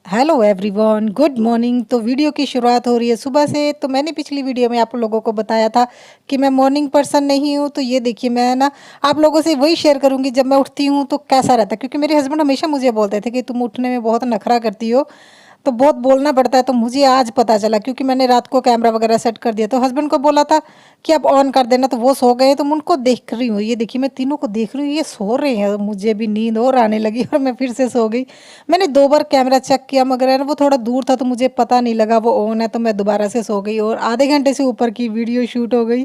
Hello everyone, good morning. तो video की शुरुआत हो रही है सुबह से। तो मैंने पिछली वीडियो में आप लोगों को बताया था कि मैं मॉर्निंग पर्सन नहीं हूँ। तो ये देखिए, मैं ना आप लोगों से वही शेयर करूँगी जब मैं उठती हूँ तो कैसा रहता है, क्योंकि मेरे हस्बैंड हमेशा मुझे बोलते थे कि तुम उठने में बहुत नखरा करती हो, तो बहुत बोलना पड़ता है। तो मुझे आज पता चला, क्योंकि मैंने रात को कैमरा वगैरह सेट कर दिया। तो हस्बैंड को बोला था कि आप ऑन कर देना, तो वो सो गए। तो मैं उनको देख रही हूँ, ये देखिए मैं तीनों को देख रही हूँ, ये सो रहे हैं। मुझे भी नींद और आने लगी और मैं फिर से सो गई। मैंने 2 बार कैमरा चेक किया, मगर है ना वो थोड़ा दूर था तो मुझे पता नहीं लगा वो ऑन है। तो मैं दोबारा से सो गई और आधे घंटे से ऊपर की वीडियो शूट हो गई।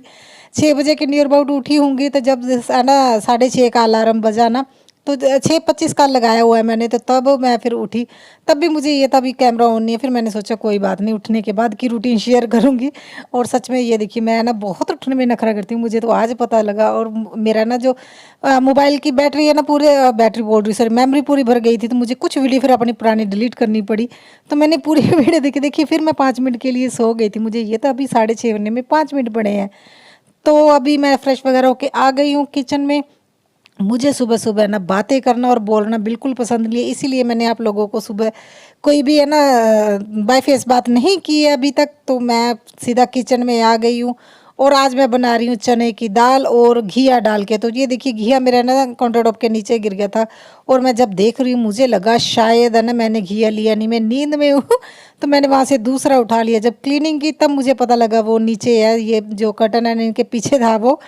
6 बजे के नियर अबाउट उठी होंगी। तो जब है ना 6:30 का अलार्म बजा ना, तो 6:25 का लगाया हुआ है मैंने, तो तब मैं फिर उठी। तब भी मुझे ये था भी कैमरा ऑन नहीं है। फिर मैंने सोचा कोई बात नहीं, उठने के बाद की रूटीन शेयर करूँगी। और सच में ये देखिए, मैं ना बहुत उठने में नखरा करती हूँ, मुझे तो आज पता लगा। और मेरा ना जो मोबाइल की बैटरी है ना, पूरे बैटरी बोल रही, सॉरी, मेमोरी पूरी भर गई थी। तो मुझे कुछ वीडियो फिर अपनी पुरानी डिलीट करनी पड़ी। तो मैंने पूरी वीडियो देखी। देखिए फिर मैं 5 मिनट के लिए सो गई थी। मुझे ये था अभी 6:30 बनने में 5 मिनट पड़े हैं। तो अभी मैं फ्रेश वगैरह होके आ गई हूँ किचन में। मुझे सुबह सुबह ना बातें करना और बोलना बिल्कुल पसंद नहीं है, इसीलिए मैंने आप लोगों को सुबह कोई भी है ना बाय फेस बात नहीं की है अभी तक। तो मैं सीधा किचन में आ गई हूँ और आज मैं बना रही हूँ चने की दाल और घिया डाल के। तो ये देखिए, घिया मेरा ना काउंटर टॉप के नीचे गिर गया था और मैं जब देख रही हूँ मुझे लगा शायद है ना मैंने घिया लिया नहीं, मैं नींद में हूँ। तो मैंने वहाँ से दूसरा उठा लिया। जब क्लीनिंग की तब मुझे पता लगा वो नीचे है, ये जो कर्टन है इनके पीछे था वो।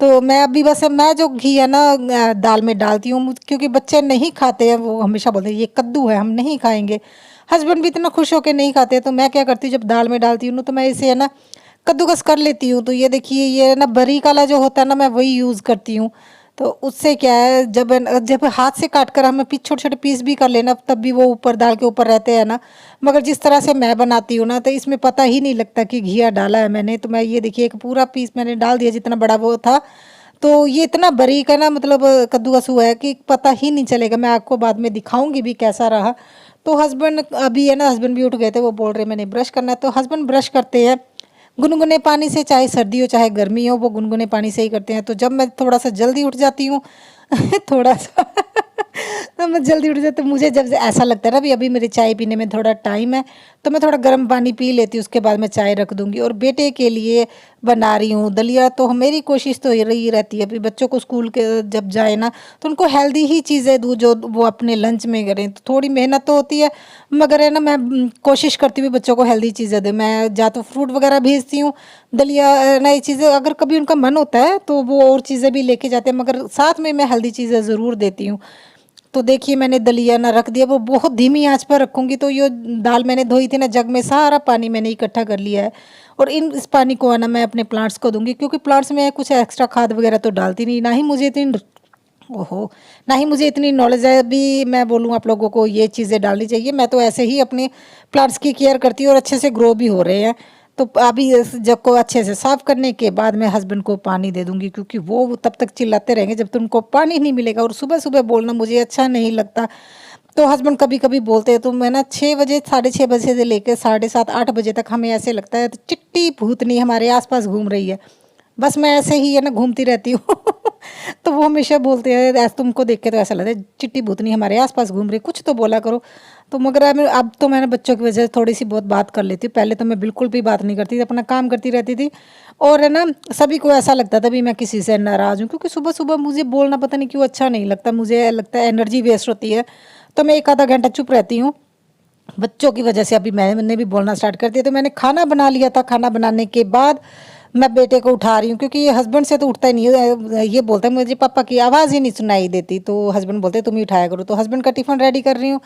तो मैं अभी बस मैं जो घी है ना दाल में डालती हूँ, क्योंकि बच्चे नहीं खाते हैं। वो हमेशा बोलते हैं ये कद्दू है, हम नहीं खाएंगे। हस्बैंड भी इतना खुश होकर नहीं खाते। तो मैं क्या करती हूँ, जब दाल में डालती हूँ ना, तो मैं इसे है ना कद्दूकस कर लेती हूँ। तो ये देखिए, ये ना बारीक वाला जो होता है ना, मैं वही यूज़ करती हूँ। तो उससे क्या है, जब जब हाथ से काट कर हमें छोटे छोटे पीस भी कर लेना, तब भी वो ऊपर दाल के ऊपर रहते हैं ना। मगर जिस तरह से मैं बनाती हूँ ना, तो इसमें पता ही नहीं लगता कि घिया डाला है मैंने। तो मैं ये देखिए एक पूरा पीस मैंने डाल दिया, जितना बड़ा वो था। तो ये इतना बारीक है ना, मतलब कद्दूकस हुआ है कि पता ही नहीं चलेगा। मैं आपको बाद में दिखाऊंगी भी कैसा रहा। तो हस्बैंड अभी है ना, हस्बैंड भी उठ गए थे, वो बोल रहे मैंने ब्रश करना है। तो हस्बैंड ब्रश करते हैं गुनगुने पानी से, चाहे सर्दी हो चाहे गर्मी हो, वो गुनगुने पानी से ही करते हैं। तो जब मैं थोड़ा सा जल्दी उठ जाती हूँ थोड़ा सा तो मैं जल्दी उठ जाती हूँ, मुझे जब ऐसा लगता है ना भी अभी मेरे चाय पीने में थोड़ा टाइम है, तो मैं थोड़ा गर्म पानी पी लेती हूँ, उसके बाद मैं चाय रख दूँगी। और बेटे के लिए बना रही हूँ दलिया। तो मेरी कोशिश तो ये रही रहती है अभी बच्चों को स्कूल के जब जाए ना, तो उनको हेल्दी ही चीज़ें दूँ जो वो अपने लंच में करें। तो थोड़ी मेहनत तो होती है, मगर है ना मैं कोशिश करती हूँ बच्चों को हेल्दी चीज़ें दूँ। मैं या तो फ्रूट वगैरह भेजती हूँ, दलिया नई चीज़ें, अगर कभी उनका मन होता है तो वो और चीज़ें भी लेके जाते हैं, मगर साथ में मैं हेल्दी चीज़ें ज़रूर देती हूँ। तो देखिए मैंने दलिया ना रख दिया, वो बहुत धीमी आंच पर रखूँगी। तो ये दाल मैंने धोई थी ना, जग में सारा पानी मैंने इकट्ठा कर लिया है। और इस पानी को है ना मैं अपने प्लांट्स को दूंगी, क्योंकि प्लांट्स में कुछ एक्स्ट्रा खाद वगैरह तो डालती नहीं, ना ही मुझे इतनी ओहो ना ही मुझे इतनी नॉलेज है अभी मैं बोलूँ आप लोगों को ये चीज़ें डालनी चाहिए। मैं तो ऐसे ही अपने प्लांट्स की केयर करती हूँ और अच्छे से ग्रो भी हो रहे हैं। तो अभी इस जग को अच्छे से साफ करने के बाद मैं हस्बैंड को पानी दे दूंगी, क्योंकि वो तब तक चिल्लाते रहेंगे जब तक उनको पानी नहीं मिलेगा। और सुबह सुबह बोलना मुझे अच्छा नहीं लगता। तो हस्बैंड कभी कभी बोलते हैं, तो मैं ना 6 बजे 6:30 से लेकर 7:30 8 बजे तक हमें ऐसे लगता है तो चिट्टी भूतनी हमारे आसपास घूम रही है। बस मैं ऐसे ही है ना घूमती रहती हूँ तो वो हमेशा बोलते हैं, ऐसा तुमको देख के तो ऐसा लगता है चिट्टी भूतनी हमारे आसपास घूम रही, कुछ तो बोला करो। तो मगर अब तो मैंने बच्चों की वजह से थोड़ी सी बहुत बात कर लेती हूँ। पहले तो मैं बिल्कुल भी बात नहीं करती थी, अपना काम करती रहती थी। और है ना सभी को ऐसा लगता था भी मैं किसी से नाराज़ हूँ, क्योंकि सुबह सुबह मुझे बोलना पता नहीं क्यों अच्छा नहीं लगता, मुझे लगता है एनर्जी वेस्ट होती है। तो मैं एक आधा घंटा चुप रहती हूँ। बच्चों की वजह से अभी मैंने भी बोलना स्टार्ट कर दिया। तो मैंने खाना बना लिया था, खाना बनाने के बाद मैं बेटे को उठा रही हूँ, क्योंकि ये हस्बैंड से तो उठता ही नहीं है। ये बोलता है मुझे पापा की आवाज़ ही नहीं सुनाई देती। तो हस्बैंड बोलते तुम ही उठाया करो। तो हस्बैंड का टिफ़िन रेडी कर रही हूँ।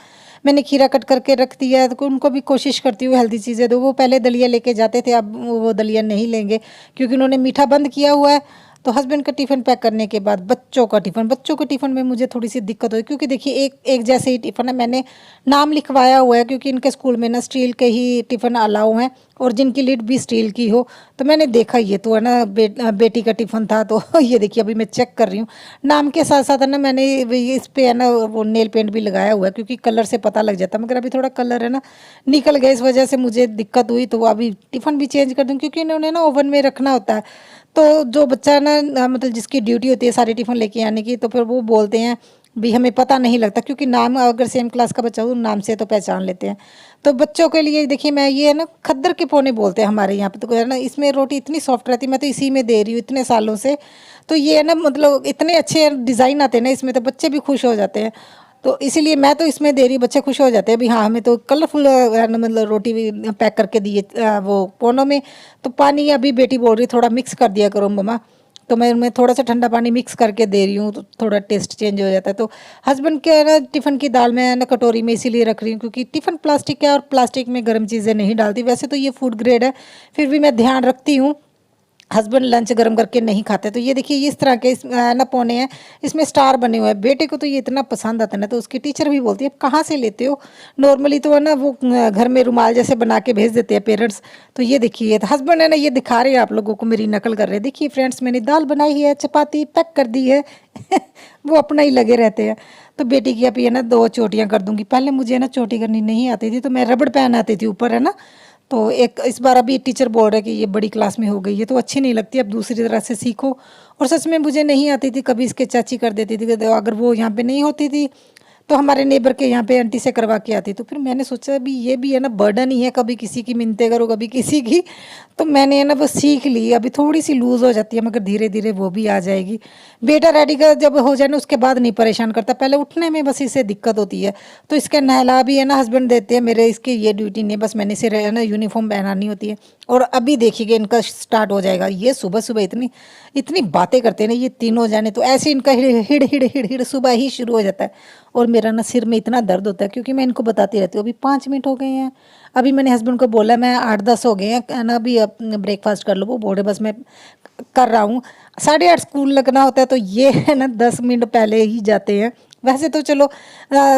मैंने खीरा कट करके रख दिया है, तो उनको भी कोशिश करती हूँ हेल्दी चीज़ें दो। वो पहले दलिया लेके जाते थे, अब वो दलिया नहीं लेंगे, क्योंकि उन्होंने मीठा बंद किया हुआ है। तो हस्बैंड का टिफ़िन पैक करने के बाद बच्चों के टिफ़िन में मुझे थोड़ी सी दिक्कत हुई, क्योंकि देखिए एक एक जैसे ही टिफ़िन है। मैंने नाम लिखवाया हुआ है, क्योंकि इनके स्कूल में ना स्टील के ही टिफ़िन अलाउ हैं, और जिनकी लिड भी स्टील की हो। तो मैंने देखा ये तो है ना बेटी का टिफ़िन था। तो ये देखिए अभी मैं चेक कर रही हूँ नाम के साथ साथ है ना, मैंने इस पे है ना वो नेल पेंट भी लगाया हुआ है, क्योंकि कलर से पता लग जाता है। मगर अभी थोड़ा कलर है ना निकल गया, इस वजह से मुझे दिक्कत हुई। तो अभी टिफ़िन भी चेंज कर दूँ, क्योंकि इन्होंने ना ओवन में रखना होता है। तो जो बच्चा ना मतलब जिसकी ड्यूटी होती है सारे टिफ़िन लेके आने की, तो फिर वो बोलते हैं भी हमें पता नहीं लगता, क्योंकि नाम अगर सेम क्लास का बच्चा हो नाम से तो पहचान लेते हैं। तो बच्चों के लिए देखिए मैं ये है ना खद्दर के पोने बोलते हैं हमारे यहाँ पे, तो है ना इसमें रोटी इतनी सॉफ्ट रहती है, मैं तो इसी में दे रही हूँ इतने सालों से। तो ये है ना मतलब इतने अच्छे डिज़ाइन आते हैं ना इसमें, तो बच्चे भी खुश हो जाते हैं। तो इसीलिए मैं तो इसमें दे रही, बच्चे खुश हो जाते हैं भी हाँ हमें तो कलरफुल मतलब रोटी भी पैक करके दिए वो पोनों में। तो पानी अभी बेटी बोल रही थोड़ा मिक्स कर दिया करो मम्मा, तो मैं उनमें थोड़ा सा ठंडा पानी मिक्स करके दे रही हूँ, तो थोड़ा टेस्ट चेंज हो जाता है। तो हस्बैंड के ना टिफ़िन की दाल मैं ना कटोरी में इसीलिए रख रही हूँ क्योंकि टिफ़िन प्लास्टिक है और प्लास्टिक में गर्म चीज़ें नहीं डालती। वैसे तो ये फूड ग्रेड है, फिर भी मैं ध्यान रखती हूँ हस्बैंड लंच गर्म करके नहीं खाते। तो ये देखिए इस तरह के ना पौने हैं, इसमें स्टार बने हुए हैं। बेटे को तो ये इतना पसंद आता है ना, तो उसकी टीचर भी बोलती है कहाँ से लेते हो, नॉर्मली तो है ना वो घर में रुमाल जैसे बना के भेज देते हैं पेरेंट्स। तो ये देखिए तो हस्बैंड है ना ये दिखा रहे हैं आप लोगों को, मेरी नकल कर रहे हैं। देखिए फ्रेंड्स मैंने दाल बनाई है, चपाती पैक कर दी है वो अपना ही लगे रहते हैं। तो बेटी की अभी है ना 2 चोटियाँ कर दूंगी। पहले मुझे है ना चोटी करनी नहीं आती थी, तो मैं रबड़ पहन आती थी ऊपर है ना। तो एक इस बार अभी टीचर बोल रहे हैं कि ये बड़ी क्लास में हो गई है तो अच्छी नहीं लगती, अब दूसरी तरह से सीखो। और सच में मुझे नहीं आती थी, कभी इसके चाची कर देती थी, अगर वो यहाँ पे नहीं होती थी तो हमारे नेबर के यहाँ पे आंटी से करवा के आती। तो फिर मैंने सोचा भी ये भी है ना बर्डन ही है, कभी किसी की मिन्नतें करो कभी किसी की। तो मैंने है ना वो सीख ली, अभी थोड़ी सी लूज़ हो जाती है मगर धीरे धीरे वो भी आ जाएगी। बेटा रेडी का जब हो जाए ना उसके बाद नहीं परेशान करता, पहले उठने में बस इसे दिक्कत होती है। तो इसके नहला भी है ना हस्बैंड देते हैं मेरे, इसकी ये ड्यूटी नहीं है, बस मैंने इसे है ना यूनिफॉर्म पहनानी होती है। और अभी देखिएगा इनका स्टार्ट हो जाएगा, ये सुबह सुबह इतनी इतनी बातें करते हैं ना ये तीनों जाने, तो ऐसे इनका हिड़ हिड़ हिड़ हिड़ हिड़ सुबह ही शुरू हो जाता है। और मेरा ना सिर में इतना दर्द होता है क्योंकि मैं इनको बताती रहती हूँ अभी 5 मिनट हो गए हैं। अभी मैंने हस्बैंड को बोला मैं 8-10 हो गए हैं ना, अभी ब्रेकफास्ट कर लो। वो बोल रहे बस मैं कर रहा हूँ। 8:30 स्कूल लगना होता है, तो ये है ना 10 मिनट पहले ही जाते हैं। वैसे तो चलो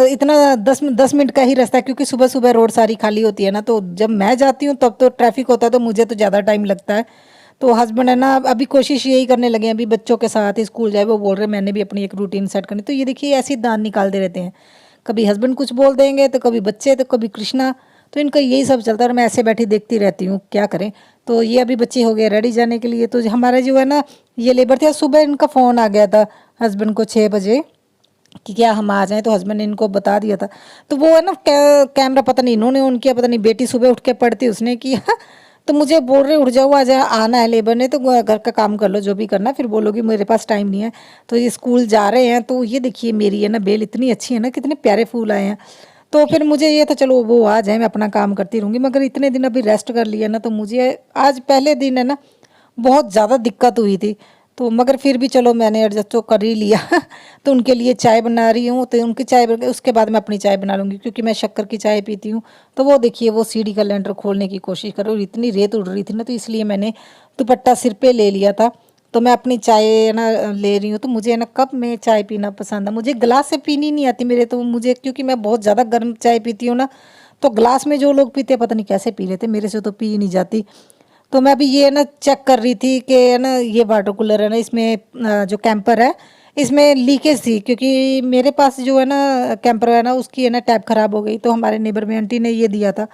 इतना 10 मिनट का ही रास्ता है क्योंकि सुबह सुबह रोड सारी खाली होती है ना, तो जब मैं जाती हूँ तब तो ट्रैफिक होता है, तो मुझे तो ज़्यादा टाइम लगता है। तो हस्बैंड है ना अभी कोशिश यही करने लगे हैं अभी बच्चों के साथ ही स्कूल जाए। वो बोल रहे हैं मैंने भी अपनी एक रूटीन सेट करनी। तो ये देखिए ऐसे ही दांत निकालते रहते हैं, कभी हस्बैंड कुछ बोल देंगे तो कभी बच्चे तो कभी कृष्णा। तो इनका यही सब चलता है और मैं ऐसे बैठी देखती रहती हूँ क्या करें। तो ये अभी बच्चे हो गए रेडी जाने के लिए। तो हमारे जो है ना ये लेबर थे, सुबह इनका फ़ोन आ गया था हस्बैंड को 6 बजे कि क्या हम आ जाएं, तो हस्बैंड ने इनको बता दिया था। तो वो है ना कैमरा पता नहीं इन्होंने ऑन किया, पता नहीं बेटी सुबह उठ के पढ़ती उसने किया तो मुझे बोल रहे उठ जाओ आज आना है लेबर ने, तो घर का काम कर लो जो भी करना, फिर बोलोगी मेरे पास टाइम नहीं है। तो ये स्कूल जा रहे हैं। तो ये देखिए मेरी है ना बेल इतनी अच्छी है ना, कितने प्यारे फूल आए हैं। तो फिर मुझे ये था चलो वो आ जाए मैं अपना काम करती रहूँगी, मगर इतने दिन अभी रेस्ट कर लिया ना, तो मुझे आज पहले दिन है ना बहुत ज़्यादा दिक्कत हुई थी। तो मगर फिर भी चलो मैंने एडजस्ट तो कर ही लिया तो उनके लिए चाय बना रही हूँ, तो उनकी चाय उसके बाद मैं अपनी चाय बना लूँगी क्योंकि मैं शक्कर की चाय पीती हूँ। तो वो देखिए वो सीढ़ी का लेंटर खोलने की कोशिश कर रही, और इतनी रेत उड़ रही थी ना, तो इसलिए मैंने दुपट्टा सिर पे ले लिया था। तो मैं अपनी चाय है ना ले रही हूँ। तो मुझे है ना कप में चाय पीना पसंद है, मुझे गिलास से पीनी नहीं आती मेरे, तो मुझे क्योंकि मैं बहुत ज़्यादा गर्म चाय पीती हूँ ना, तो ग्लास में जो लोग पीते हैं पता नहीं कैसे पी लेते, मेरे से तो पी नहीं जाती। तो मैं अभी ये ना चेक कर रही थी कि है ना ये वाटर कूलर है ना इसमें जो कैंपर है इसमें लीकेज थी, क्योंकि मेरे पास जो है ना कैंपर है ना उसकी है ना टैप खराब हो गई। तो हमारे नेबर में आंटी ने ये दिया था,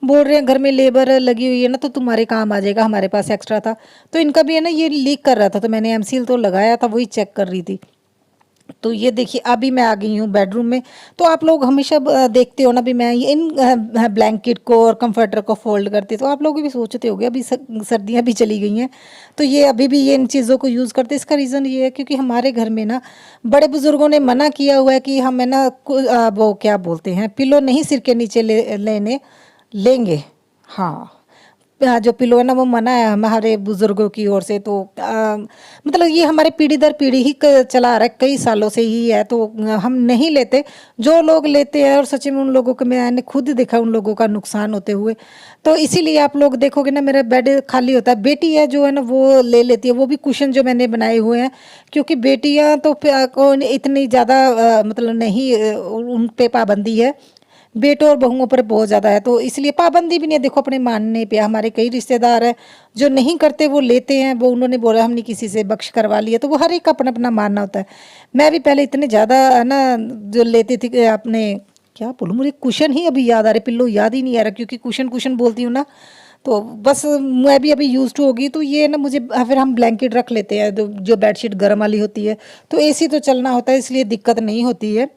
बोल रहे हैं घर में लेबर लगी हुई है ना तो तुम्हारे काम आ जाएगा, हमारे पास एक्स्ट्रा था। तो इनका भी है ना ये लीक कर रहा था, तो मैंने एमसील तो लगाया था, वही चेक कर रही थी। तो ये देखिए अभी मैं आ गई हूँ बेडरूम में। तो आप लोग हमेशा देखते हो ना भी मैं इन ब्लैंकेट को और कंफर्टर को फोल्ड करती, तो आप लोग भी सोचते होगे अभी सर्दियाँ भी चली गई हैं तो ये अभी भी ये इन चीज़ों को यूज़ करते। इसका रीज़न ये है क्योंकि हमारे घर में ना बड़े बुज़ुर्गों ने मना किया हुआ है कि हम है ना वो क्या बोलते हैं पिलो नहीं सिर के नीचे लेने लेंगे। हाँ जो पिलो है ना वो मना है हमारे बुजुर्गों की ओर से। तो मतलब ये हमारे पीढ़ी दर पीढ़ी ही चला आ रहा है, कई सालों से ही है। तो हम नहीं लेते, जो लोग लेते हैं और सच में उन लोगों को मैंने खुद देखा उन लोगों का नुकसान होते हुए। तो इसीलिए आप लोग देखोगे ना मेरा बेड खाली होता है। बेटी है जो है ना वो ले लेती है, वो भी कुशन जो मैंने बनाए हुए हैं, क्योंकि बेटियां तो को इतनी ज़्यादा मतलब नहीं उन पे पाबंदी है, बेटों और बहुओं पर बहुत ज़्यादा है। तो इसलिए पाबंदी भी नहीं है, देखो अपने मानने पे। हमारे कई रिश्तेदार हैं जो नहीं करते, वो लेते हैं, वो उन्होंने बोला हमने किसी से बख्श करवा लिया। तो वो हर एक का अपना अपना मानना होता है। मैं भी पहले इतने ज़्यादा है ना जो लेती थी कि आपने क्या बोलूँ, मुझे कुशन ही अभी याद आ रहे, पिल्लो याद ही नहीं आ रहा, क्योंकि कुशन कुशन बोलती हूँ ना तो बस मैं भी अभी यूज़ टू होगी, तो ये ना मुझे फिर हम ब्लैंकेट रख लेते हैं, जो बेडशीट गर्म वाली होती है, तो एसी तो चलना होता है, इसलिए दिक्कत नहीं होती है।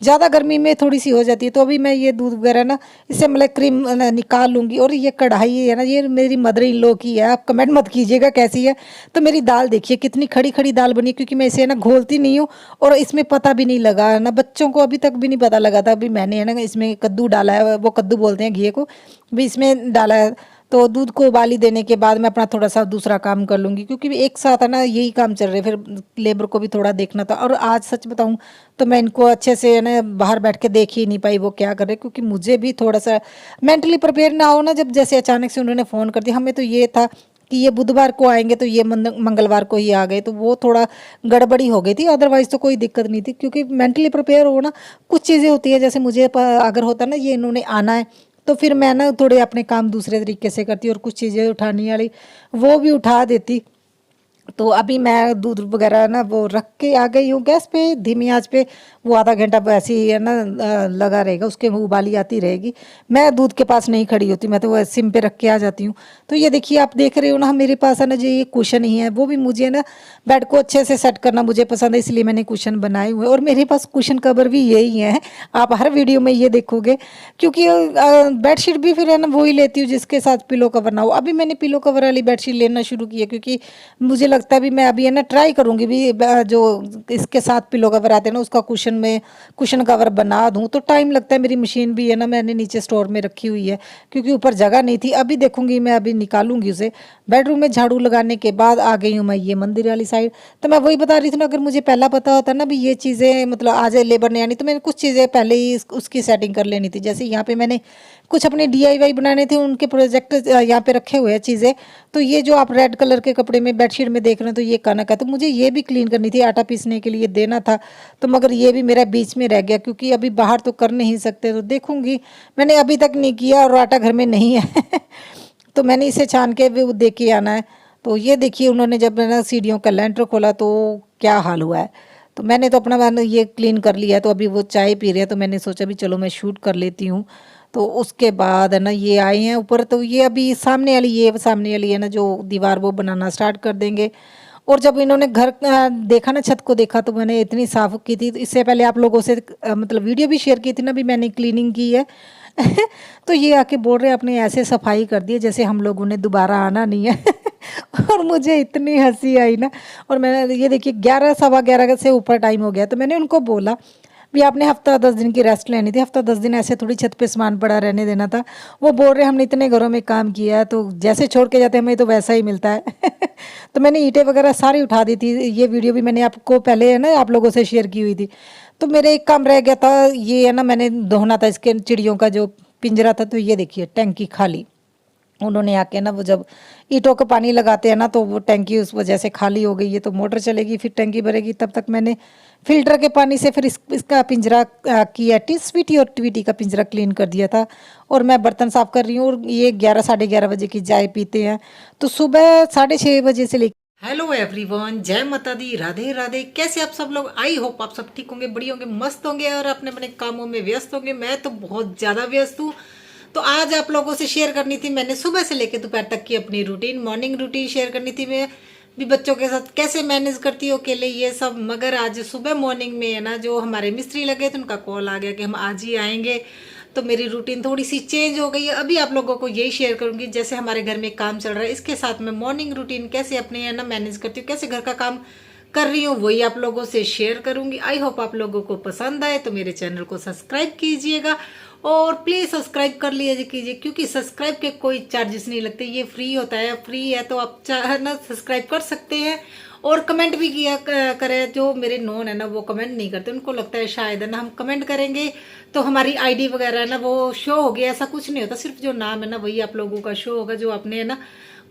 ज़्यादा गर्मी में थोड़ी सी हो जाती है। तो अभी मैं ये दूध वगैरह ना इससे मतलब क्रीम निकाल लूँगी। और ये कढ़ाई है ना, ये मेरी मदर इन लॉ की है, आप कमेंट मत कीजिएगा कैसी है। तो मेरी दाल देखिए कितनी खड़ी खड़ी दाल बनी है, क्योंकि मैं इसे ना घोलती नहीं हूँ और इसमें पता भी नहीं लगा ना, बच्चों को अभी तक भी नहीं पता लगा था। अभी मैंने है ना इसमें कद्दू डाला है, वो कद्दू बोलते हैं घिये को, भी इसमें डाला है। तो दूध को उबाली देने के बाद मैं अपना थोड़ा सा दूसरा काम कर लूँगी, क्योंकि एक साथ है ना यही काम चल रहे, फिर लेबर को भी थोड़ा देखना था। और आज सच बताऊँ तो मैं इनको अच्छे से है ना बाहर बैठ के देख ही नहीं पाई वो क्या कर रहे, क्योंकि मुझे भी थोड़ा सा मेंटली प्रिपेयर ना हो ना, जब जैसे अचानक से उन्होंने फ़ोन कर दिया। हमें तो ये था कि ये बुधवार को आएंगे, तो ये मंगलवार को ही आ गए, तो वो थोड़ा गड़बड़ी हो गई थी। अदरवाइज़ तो कोई दिक्कत नहीं थी, क्योंकि मेंटली प्रिपेयर हो ना, कुछ चीज़ें होती है जैसे मुझे अगर होता ना ये इन्होंने आना है, तो फिर मैं ना थोड़े अपने काम दूसरे तरीके से करती, और कुछ चीज़ें उठाने वाली वो भी उठा देती। तो अभी मैं दूध वगैरह ना वो रख के आ गई हूँ गैस पे, धीमी आंच पे। वो आधा घंटा वैसे ही है ना लगा रहेगा, उसके उबाली आती रहेगी। मैं दूध के पास नहीं खड़ी होती, मैं तो वो सिम पे रख के आ जाती हूँ। तो ये देखिए आप देख रहे हो ना, मेरे पास है ना जो ये कुशन ही है, वो भी मुझे ना बेड को अच्छे से सेट करना मुझे पसंद है, इसलिए मैंने कुशन बनाए हुए हैं। और मेरे पास कुशन कवर भी यही है, आप हर वीडियो में ये देखोगे, क्योंकि बेडशीट भी फिर है ना वही लेती हूँ जिसके साथ पिलो कवर ना हो। अभी मैंने पिलो कवर वाली बेडशीट लेना शुरू की है, क्योंकि मुझे लगता है भी मैं अभी है ना ट्राई करूँगी भी जो इसके साथ पिलो कवर आते हैं ना, उसका कुशन कवर बना दूँ। तो टाइम लगता है, मेरी मशीन भी है ना मैंने नीचे स्टोर में रखी हुई है, क्योंकि ऊपर जगह नहीं थी। अभी देखूंगी मैं, अभी निकालूंगी उसे। बेडरूम में झाड़ू लगाने के बाद आ गई हूँ मैं ये मंदिर वाली साइड। तो मैं वही बता रही थी ना, अगर मुझे पहला पता होता ना भी ये चीज़ें मतलब आज लेबर नहीं आनी, तो मैंने कुछ चीज़ें पहले ही उसकी सेटिंग कर लेनी थी। जैसे यहाँ पे मैंने कुछ अपने DIY बनाने थे, उनके प्रोजेक्ट यहाँ पे रखे हुए हैं चीज़ें। तो ये जो आप रेड कलर के कपड़े में बेडशीट में देख रहे हैं, तो ये कनक है, तो मुझे ये भी क्लीन करनी थी, आटा पीसने के लिए देना था। तो मगर ये भी मेरा बीच में रह गया, क्योंकि अभी बाहर तो कर नहीं सकते, तो देखूंगी। मैंने अभी तक नहीं किया, और आटा घर में नहीं है तो मैंने इसे छान के भी दे के आना है। तो ये देखिए उन्होंने जब मैंने सीढ़ियों का लेंटर खोला तो क्या हाल हुआ है। तो मैंने तो अपना मैंने ये क्लीन कर लिया है। तो अभी वो चाय पी रहे हैं, तो मैंने सोचा भी चलो मैं शूट कर लेती हूँ। तो उसके बाद है ना ये आए हैं ऊपर, तो ये अभी सामने वाली है ना जो दीवार, वो बनाना स्टार्ट कर देंगे। और जब इन्होंने घर देखा ना, छत को देखा, तो मैंने इतनी साफ की थी। तो इससे पहले आप लोगों से मतलब वीडियो भी शेयर की थी ना, भी मैंने क्लीनिंग की है तो ये आके बोल रहे अपने ऐसे सफाई कर दी है जैसे हम लोगों ने दोबारा आना नहीं है और मुझे इतनी हंसी आई ना। और मैंने ये देखिए 11 सवा 11 से ऊपर टाइम हो गया, तो मैंने उनको बोला भी आपने हफ्ता 10 दिन की रेस्ट लेनी थी, हफ्ता 10 दिन ऐसे थोड़ी छत पे सामान पड़ा रहने देना था। वो बोल रहे हमने इतने घरों में काम किया है, तो जैसे छोड़ के जाते हैं हमें तो वैसा ही मिलता है तो मैंने ईंटें वगैरह सारी उठा दी थी। ये वीडियो भी मैंने आपको पहले है ना आप लोगों से शेयर की हुई थी। तो मेरे एक काम रह गया था, ये है ना मैंने धोना था इसके चिड़ियों का जो पिंजरा था। तो ये देखिए टैंकी खाली, उन्होंने आके ना वो जब ईंटों को पानी लगाते हैं ना, तो वो टैंकी उस वजह से खाली हो गई है। तो मोटर चलेगी फिर टैंकी भरेगी, तब तक मैंने फिल्टर के पानी से फिर इसका पिंजरा किया, स्वीटी और ट्वीटी का पिंजरा क्लीन कर दिया था। और मैं बर्तन साफ कर रही हूँ। और ये 11 साढ़े 11 बजे की चाय पीते हैं, तो सुबह 6:30 बजे से लेकर। हेलो एवरीवन, जय माता दी, राधे राधे। कैसे आप सब लोग? आई होप आप सब ठीक होंगे, बढ़िया होंगे, मस्त होंगे और अपने अपने कामों में व्यस्त होंगे। मैं तो बहुत ज़्यादा व्यस्त हूँ। तो आज आप लोगों से शेयर करनी थी मैंने सुबह से लेकर दोपहर तक की अपनी रूटीन, मॉर्निंग रूटीन शेयर करनी थी। मैं भी बच्चों के साथ कैसे मैनेज करती हूँ अकेले ये सब। मगर आज सुबह मॉर्निंग में है ना जो हमारे मिस्त्री लगे थे, उनका कॉल आ गया कि हम आज ही आएंगे। तो मेरी रूटीन थोड़ी सी चेंज हो गई है। अभी आप लोगों को यही शेयर करूंगी जैसे हमारे घर में काम चल रहा है, इसके साथ मैं मॉर्निंग रूटीन कैसे अपने है ना मैनेज करती हूँ, कैसे घर का काम कर रही हूँ, वही आप लोगों से शेयर करूंगी। आई होप आप लोगों को पसंद आए। तो मेरे चैनल को सब्सक्राइब कीजिएगा और प्लीज़ सब्सक्राइब कर लीजिए कीजिए, क्योंकि सब्सक्राइब के कोई चार्जेस नहीं लगते, ये फ्री होता है। फ्री है तो आप ना सब्सक्राइब कर सकते हैं। और कमेंट भी किया करें। जो मेरे नोन है ना वो कमेंट नहीं करते, उनको लगता है शायद है ना हम कमेंट करेंगे तो हमारी आईडी वगैरह है ना वो शो होगी। ऐसा कुछ नहीं होता, सिर्फ जो नाम है ना वही आप लोगों का शो होगा, जो आपने है ना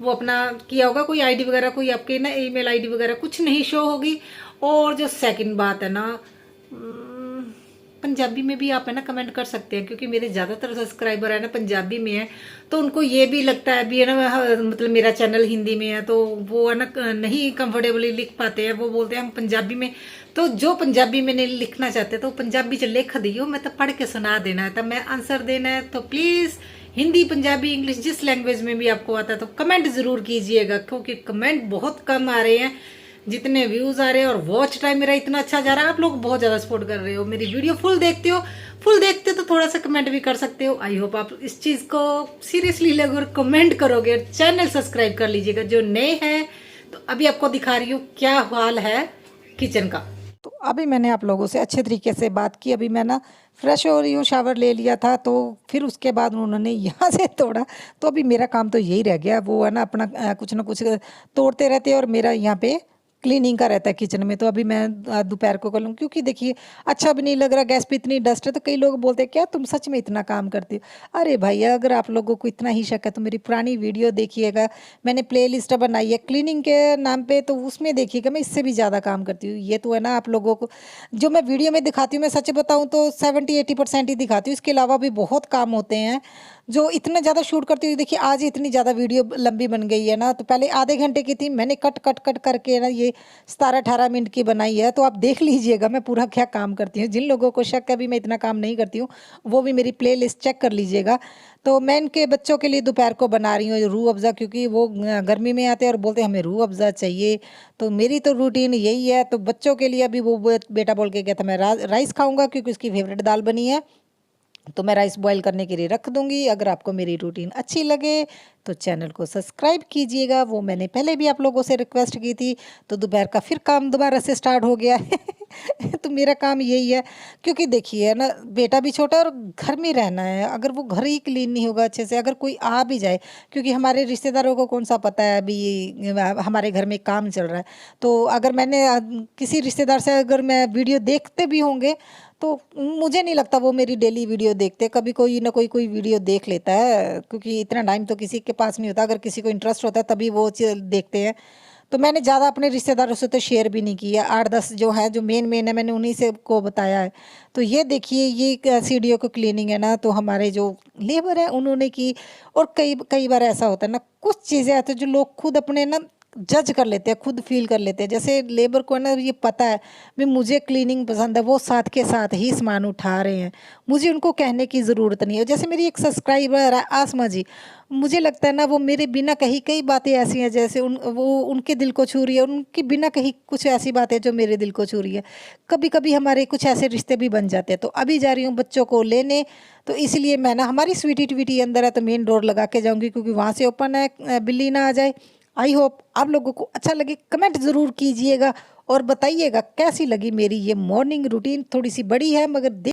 वो अपना किया होगा। कोई आईडी वगैरह, कोई आपके ना ईमेल आईडी वगैरह कुछ नहीं शो होगी। और जो सेकंड बात है ना, पंजाबी में भी आप है ना कमेंट कर सकते हैं, क्योंकि मेरे ज़्यादातर सब्सक्राइबर है ना पंजाबी में है। तो उनको ये भी लगता है भी है ना मतलब मेरा चैनल हिंदी में है, तो वो है ना नहीं कंफर्टेबली लिख पाते हैं, वो बोलते हैं हम पंजाबी में। तो जो पंजाबी में नहीं लिखना चाहते तो पंजाबी च लिख दियो, मैं तो पढ़ के सुना देना है, तो मैं आंसर देना है। तो प्लीज़ हिंदी, पंजाबी, इंग्लिश जिस लैंग्वेज में भी आपको आता है तो कमेंट ज़रूर कीजिएगा, क्योंकि कमेंट बहुत कम आ रहे हैं। जितने व्यूज़ आ रहे हैं और वॉच टाइम मेरा इतना अच्छा जा रहा है, आप लोग बहुत ज़्यादा सपोर्ट कर रहे हो। मेरी वीडियो फुल देखते हो, तो थोड़ा सा कमेंट भी कर सकते हो। आई होप आप इस चीज़ को सीरियसली लोगे और कमेंट करोगे। चैनल सब्सक्राइब कर लीजिएगा जो नए हैं। तो अभी आपको दिखा रही हूँ क्या हाल है किचन का। तो अभी मैंने आप लोगों से अच्छे तरीके से बात की। अभी मैं ना फ्रेश हो रही हूँ, शावर ले लिया था, तो फिर उसके बाद उन्होंने यहाँ से तोड़ा। तो अभी मेरा काम तो यही रह गया, वो है ना अपना कुछ ना कुछ तोड़ते रहते हैं और मेरा यहाँ पे क्लीनिंग का रहता है किचन में। तो अभी मैं दोपहर को कर लूँ, क्योंकि देखिए अच्छा भी नहीं लग रहा, गैस पे इतनी डस्ट है। तो कई लोग बोलते हैं क्या तुम सच में इतना काम करती हो? अरे भैया, अगर आप लोगों को इतना ही शक है तो मेरी पुरानी वीडियो देखिएगा। मैंने प्ले लिस्ट बनाई है क्लीनिंग के नाम पे, तो उसमें देखिएगा मैं इससे भी ज़्यादा काम करती हूँ। ये तो है ना, आप लोगों को जो मैं वीडियो में दिखाती हूँ, मैं सच बताऊँ तो 70-80% ही दिखाती हूँ। इसके अलावा भी बहुत काम होते हैं जो इतना ज़्यादा शूट करती हूँ। देखिए आज इतनी ज़्यादा वीडियो लंबी बन गई है ना, तो पहले आधे घंटे की थी, मैंने कट कट कट करके ना ये 17-18 मिनट की बनाई है। तो आप देख लीजिएगा मैं पूरा क्या काम करती हूँ। जिन लोगों को शक है भी मैं इतना काम नहीं करती हूँ, वो भी मेरी प्ले लिस्ट चेक कर लीजिएगा। तो मैं इनके बच्चों के लिए दोपहर को बना रही हूँ रूह अफ़ज़ा, क्योंकि वो गर्मी में आते हैं और बोलते हैं हमें रूह अफ़ज़ा चाहिए। तो मेरी तो रूटीन यही है। तो बच्चों के लिए अभी वो बेटा बोल के गया था मैं राइस खाऊंगा, क्योंकि उसकी फेवरेट दाल बनी है। तो मैं राइस बॉईल करने के लिए रख दूंगी। अगर आपको मेरी रूटीन अच्छी लगे तो चैनल को सब्सक्राइब कीजिएगा, वो मैंने पहले भी आप लोगों से रिक्वेस्ट की थी। तो दोपहर का फिर काम दोबारा से स्टार्ट हो गया है तो मेरा काम यही है, क्योंकि देखिए ना बेटा भी छोटा है और घर में रहना है। अगर वो घर ही क्लीन नहीं होगा अच्छे से, अगर कोई आ भी जाए, क्योंकि हमारे रिश्तेदारों को कौन सा पता है अभी हमारे घर में काम चल रहा है। तो अगर मैंने किसी रिश्तेदार से अगर मैं वीडियो देखते भी होंगे, तो मुझे नहीं लगता वो मेरी डेली वीडियो देखते। कभी कोई ना कोई वीडियो देख लेता है, क्योंकि इतना टाइम तो किसी के पास नहीं होता। अगर किसी को इंटरेस्ट होता है तभी वो देखते हैं। तो मैंने ज़्यादा अपने रिश्तेदारों से तो शेयर भी नहीं किया। 8-10 जो है, जो मेन है, मैंने उन्हीं से को बताया है। तो ये देखिए, ये सीढ़ियों को क्लीनिंग है ना, तो हमारे जो लेबर है उन्होंने की। और कई कई बार ऐसा होता है ना, कुछ चीज़ें आती हैं जो लोग खुद अपने ना जज कर लेते हैं, खुद फील कर लेते हैं। जैसे लेबर को है ना ये पता है भी मुझे क्लीनिंग पसंद है, वो साथ के साथ ही सामान उठा रहे हैं, मुझे उनको कहने की ज़रूरत नहीं है। जैसे मेरी एक सब्सक्राइबर है आसमा जी, मुझे लगता है ना वो मेरे बिना कही कई बातें ऐसी हैं जैसे वो उनके दिल को छू रही है, उनकी बिना कही कुछ ऐसी बातें जो मेरे दिल को छू रही है। कभी कभी हमारे कुछ ऐसे रिश्ते भी बन जाते हैं। तो अभी जा रही हूँ बच्चों को लेने, तो इसलिए मैं ना, हमारी स्वीटी ट्वीटी अंदर है तो मेन डोर लगा के जाऊँगी, क्योंकि वहाँ से ओपन है, बिल्ली ना आ जाए। आई होप आप लोगों को अच्छा लगे। कमेंट ज़रूर कीजिएगा और बताइएगा कैसी लगी मेरी ये मॉर्निंग रूटीन। थोड़ी सी बड़ी है मगर